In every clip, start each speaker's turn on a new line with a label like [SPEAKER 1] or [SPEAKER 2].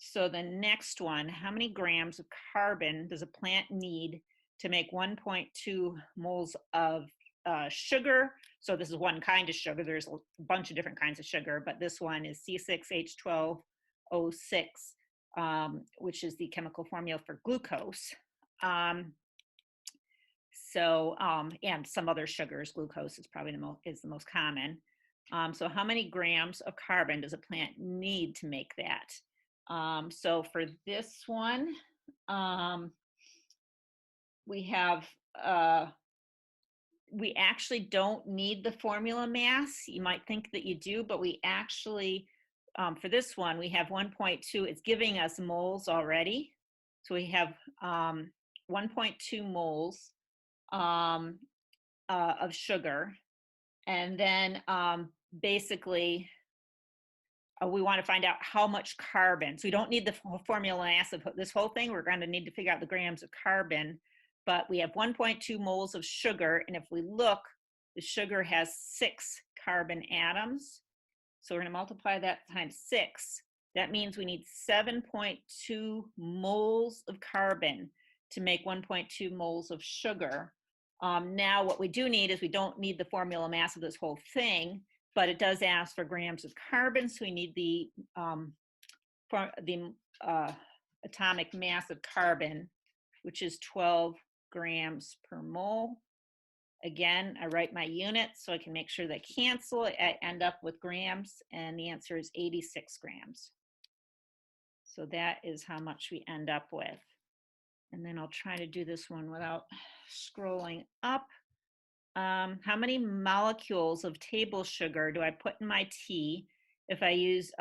[SPEAKER 1] So the next one, how many grams of carbon does a plant need to make 1.2 moles of sugar? So this is one kind of sugar. There's a bunch of different kinds of sugar, but this one is C6H12O6, which is the chemical formula for glucose. Um, and some other sugars, glucose is probably the most common. So how many grams of carbon does a plant need to make that? So for this one, we have, we actually don't need the formula mass. You might think that you do, but we actually, for this one, we have 1.2. It's giving us moles already. So we have 1.2 moles of sugar. And then basically, we want to find out how much carbon. So we don't need the formula mass of this whole thing. We're going to need to figure out the grams of carbon. But we have 1.2 moles of sugar. And if we look, the sugar has 6 carbon atoms. So we're going to multiply that times 6. That means we need 7.2 moles of carbon to make 1.2 moles of sugar. Now, what we do need is we don't need the formula mass of this whole thing, but it does ask for grams of carbon. So we need the atomic mass of carbon, which is 12 grams per mole. Again, I write my units so I can make sure they cancel. I end up with grams, and the answer is 86 grams. So that is how much we end up with. And then I'll try to do this one without scrolling up. How many molecules of table sugar do I put in my tea if I use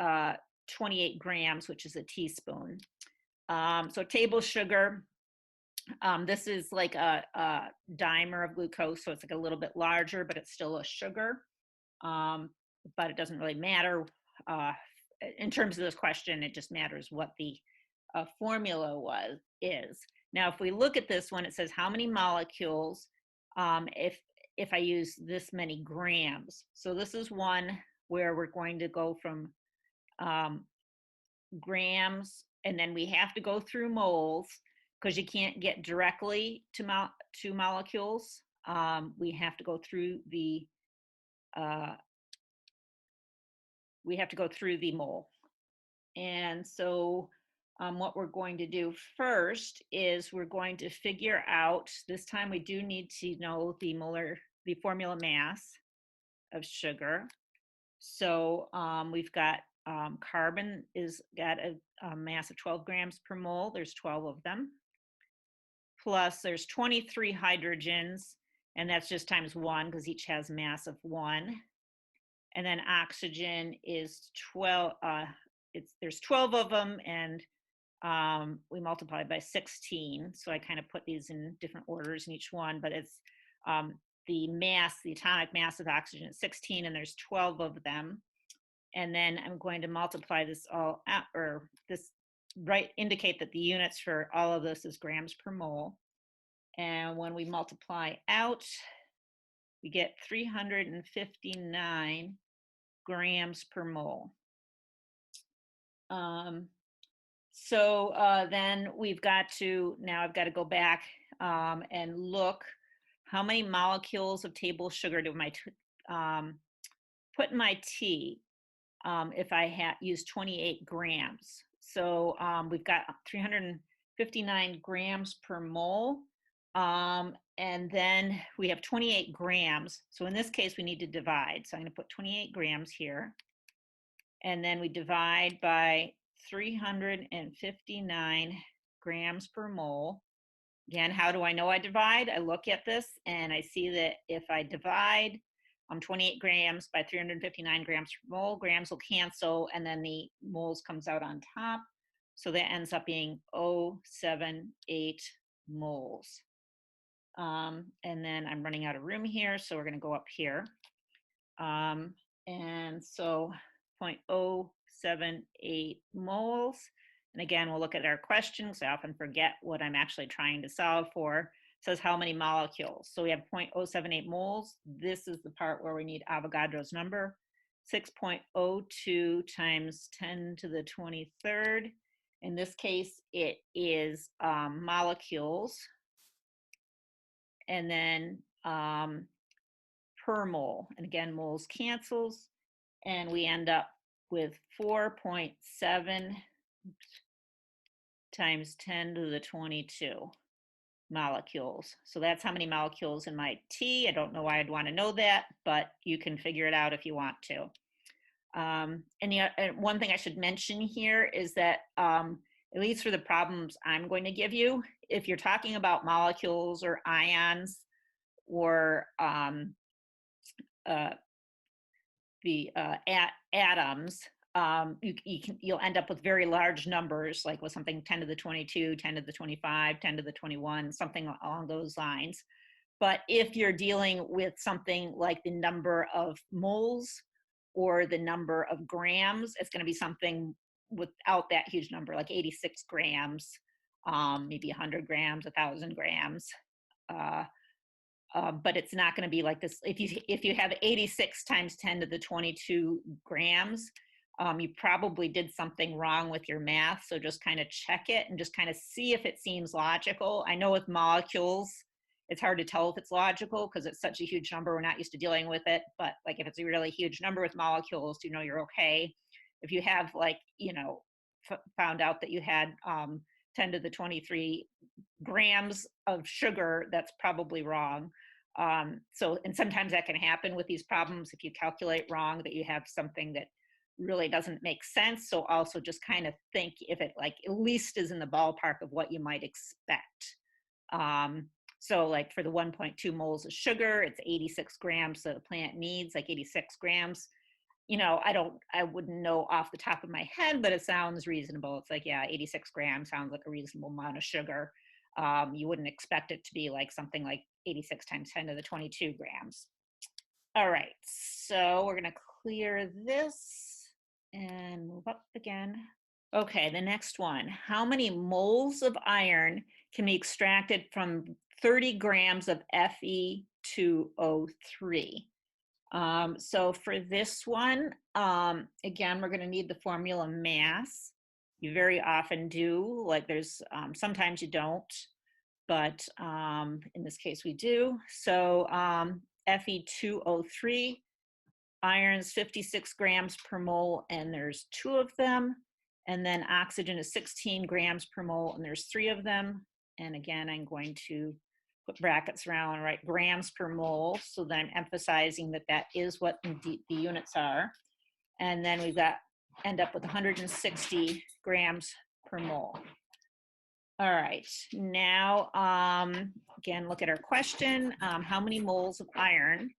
[SPEAKER 1] 28 grams, which is a teaspoon? So table sugar, this is like a dimer of glucose, so it's like a little bit larger, but it's still a sugar. But it doesn't really matter. In terms of this question, it just matters what the formula is. Now, if we look at this one, it says how many molecules if I use this many grams. So this is one where we're going to go from grams, and then we have to go through moles because you can't get directly to molecules. We have to go through the mole. And so what we're going to do first is we're going to figure out, this time we do need to know the formula mass of sugar. So we've got carbon is got a mass of 12 grams per mole. There's 12 of them. Plus there's 23 hydrogens, and that's just times 1 because each has mass of 1. And then oxygen is 12, there's 12 of them, and we multiply by 16. So I kind of put these in different orders in each one, but it's the atomic mass of oxygen is 16, and there's 12 of them. And then I'm going to multiply this all out, or indicate that the units for all of this is grams per mole. And when we multiply out, we get 359 grams per mole. So then I've got to go back and look how many molecules of table sugar do I put in my tea if I use 28 grams. So we've got 359 grams per mole. And then we have 28 grams. So in this case, we need to divide. So I'm going to put 28 grams here. And then we divide by 359 grams per mole. Again, how do I know I divide? I look at this and I see that if I divide 28 grams by 359 grams per mole, grams will cancel, and then the moles comes out on top. So that ends up being 0.78 moles. And then I'm running out of room here, so we're going to go up here. And so 0.078 moles. And again, we'll look at our questions. I often forget what I'm actually trying to solve for. It says how many molecules. So we have 0.078 moles. This is the part where we need Avogadro's number. 6.02 times 10 to the 23rd In this case, it is molecules, and then per mole. And again, moles cancels, and we end up with 4.7 times 10 to the 22 molecules. So that's how many molecules in my tea. I don't know why I'd want to know that, but you can figure it out if you want to. And one thing I should mention here is that at least for the problems I'm going to give you, if you're talking about molecules or ions or atoms, you'll end up with very large numbers, like with something 10 to the 22, 10 to the 25, 10 to the 21, something along those lines. But if you're dealing with something like the number of moles or the number of grams, it's going to be something without that huge number, like 86 grams, maybe 100 grams, 1,000 grams. But it's not going to be like this. If you have 86 times 10 to the 22 grams, you probably did something wrong with your math. So just kind of check it and just kind of see if it seems logical. I know with molecules, it's hard to tell if it's logical because it's such a huge number. We're not used to dealing with it. But like if it's a really huge number with molecules, you know you're okay. If you have like, you know, found out that you had 10 to the 23 grams of sugar, that's probably wrong. And sometimes that can happen with these problems if you calculate wrong, that you have something that really doesn't make sense. So also just kind of think if it like at least is in the ballpark of what you might expect. So like for the 1.2 moles of sugar, it's 86 grams that the plant needs, like 86 grams. You know, I wouldn't know off the top of my head, but it sounds reasonable. It's like, yeah, 86 grams sounds like a reasonable amount of sugar. You wouldn't expect it to be like something like 86 times 10 to the 22 grams. All right, so we're gonna clear this and move up again. Okay, the next one. How many moles of iron can be extracted from 30 grams of Fe2O3? So for this one, again, we're going to need the formula mass. You very often do, like there's, sometimes you don't, but in this case we do. So Fe2O3, iron's 56 grams per mole, and there's 2 of them. And then oxygen is 16 grams per mole, and there's 3 of them. And again, I'm going to put brackets around and write grams per mole, so that I'm emphasizing that that is what the units are. And then we've got, end up with 160 grams per mole. All right, now, again, look at our question. How many moles of iron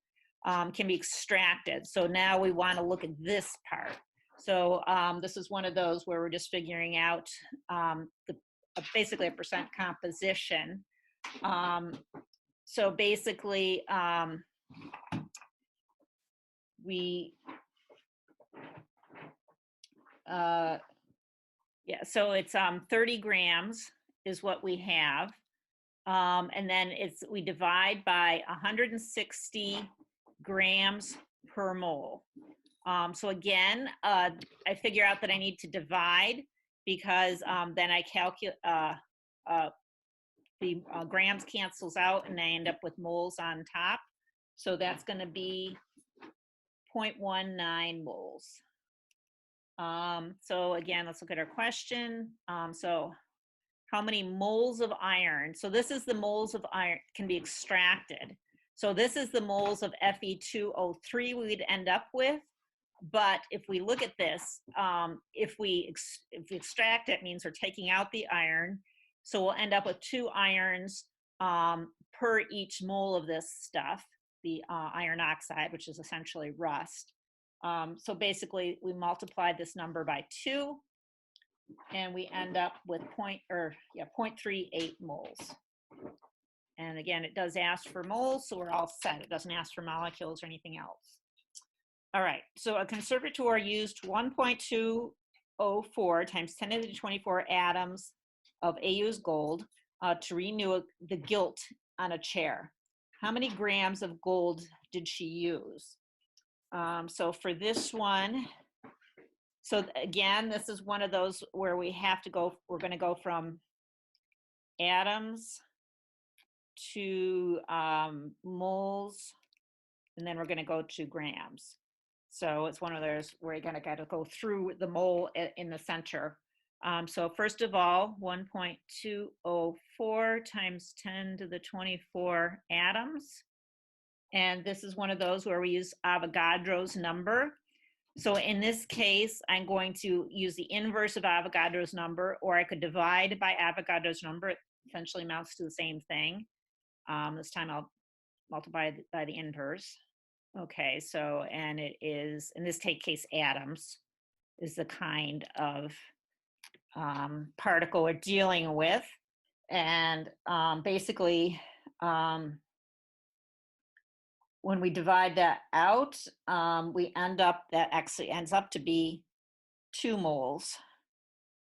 [SPEAKER 1] can be extracted? So now we want to look at this part. So this is one of those where we're just figuring out basically a percent composition. So basically, so it's 30 grams is what we have. And then we divide by 160 grams per mole. So again, I figure out that I need to divide because then I calculate, the grams cancels out and I end up with moles on top. So that's going to be 0.19 moles. So again, let's look at our question. So how many moles of iron? So this is the moles of iron can be extracted. So this is the moles of Fe2O3 we'd end up with. But if we look at this, if we extract it, means we're taking out the iron. So we'll end up with 2 irons per each mole of this stuff, the iron oxide, which is essentially rust. So basically, we multiply this number by 2, and we end up with 0.38 moles. And again, it does ask for moles, so we're all set. It doesn't ask for molecules or anything else. All right, so a conservator used 1.204 times 10 to the 24 atoms of AU's gold to renew the gilt on a chair. How many grams of gold did she use? So for this one, So again, this is one of those where we have to go, we're going to go from atoms to moles, and then we're going to go to grams. So it's one of those where you're going to got to go through the mole in the center. So first of all, 1.204 times 10 to the 24 atoms. And this is one of those where we use Avogadro's number. So in this case, I'm going to use the inverse of Avogadro's number, or I could divide by Avogadro's number. It essentially amounts to the same thing. This time I'll multiply by the inverse. Okay, so, and it is, in this case, atoms is the kind of particle we're dealing with. And basically, when we divide that out, we end up, that actually ends up to be 2 moles.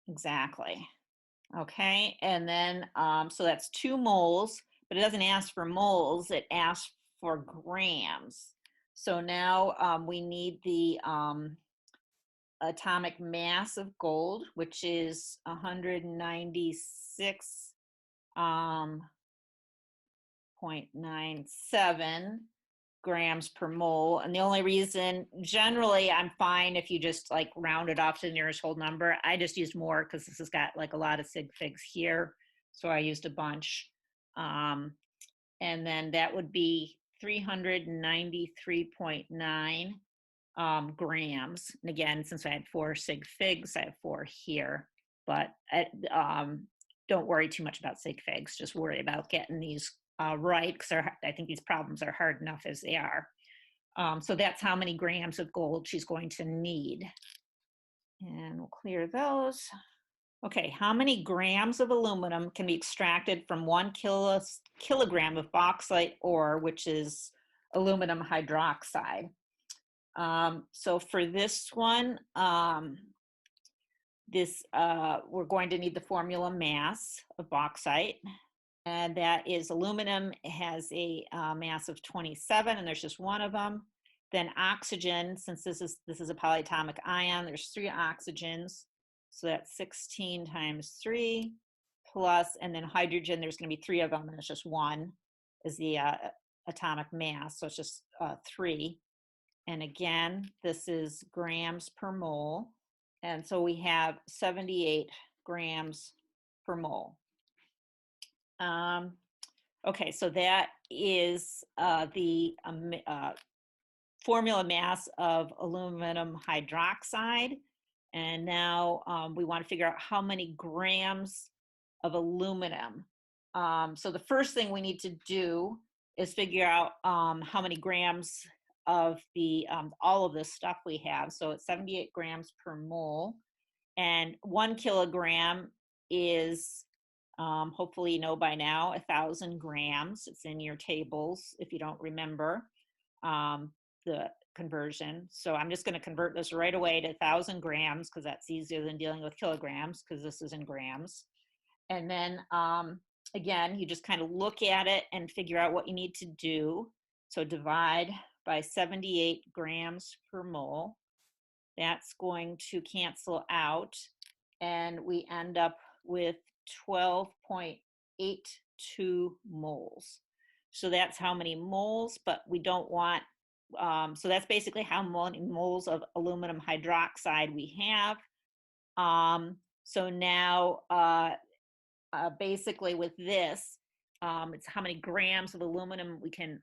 [SPEAKER 1] Exactly. Okay, and then, so that's 2 moles, but it doesn't ask for moles, it asks for grams. So now we need the atomic mass of gold, which is 196.97 grams per mole. And the only reason, generally, I'm fine if you just like round it off to the nearest whole number. I just used more because this has got like a lot of sig figs here. So I used a bunch. And then that would be 393.9 grams. And again, since I had 4 sig figs, I have 4 here. But don't worry too much about sig figs. Just worry about getting these right, because I think these problems are hard enough as they are. So that's how many grams of gold she's going to need. And we'll clear those. Okay, how many grams of aluminum can be extracted from 1 kilogram of bauxite ore, which is aluminum hydroxide? So for this one, we're going to need the formula mass of bauxite. And that is aluminum has a mass of 27, and there's just one of them. Then oxygen, since this is a polyatomic ion, there's 3 oxygens. So that's 16 times 3 plus, and then hydrogen, there's going to be 3 of them, and it's just 1 is the atomic mass. So it's just 3. And again, this is grams per mole. And so we have 78 grams per mole. Okay, so that is the formula mass of aluminum hydroxide. And now we want to figure out how many grams of aluminum. So the first thing we need to do is figure out how many grams of the all of this stuff we have. So it's 78 grams per mole. And 1 kilogram is, hopefully you know by now, 1,000 grams. It's in your tables if you don't remember the conversion. So I'm just going to convert this right away to 1,000 grams because that's easier than dealing with kilograms because this is in grams. And then again, you just kind of look at it and figure out what you need to do. So divide by 78 grams per mole. That's going to cancel out, and we end up with 12.82 moles. So that's how many moles, but we don't want, so that's basically how many moles of aluminum hydroxide we have. So now, basically with this, it's how many grams of aluminum we can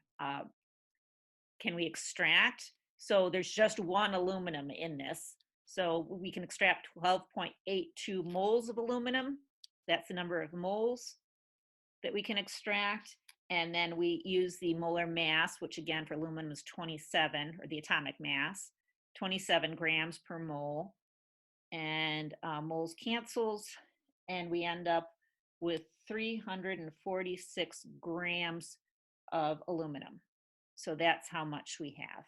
[SPEAKER 1] we extract. So there's just 1 aluminum in this. So we can extract 12.82 moles of aluminum. That's the number of moles that we can extract. And then we use the molar mass, which again for aluminum is 27, or the atomic mass, 27 grams per mole. And moles cancels, and we end up with 346 grams of aluminum. So that's how much we have.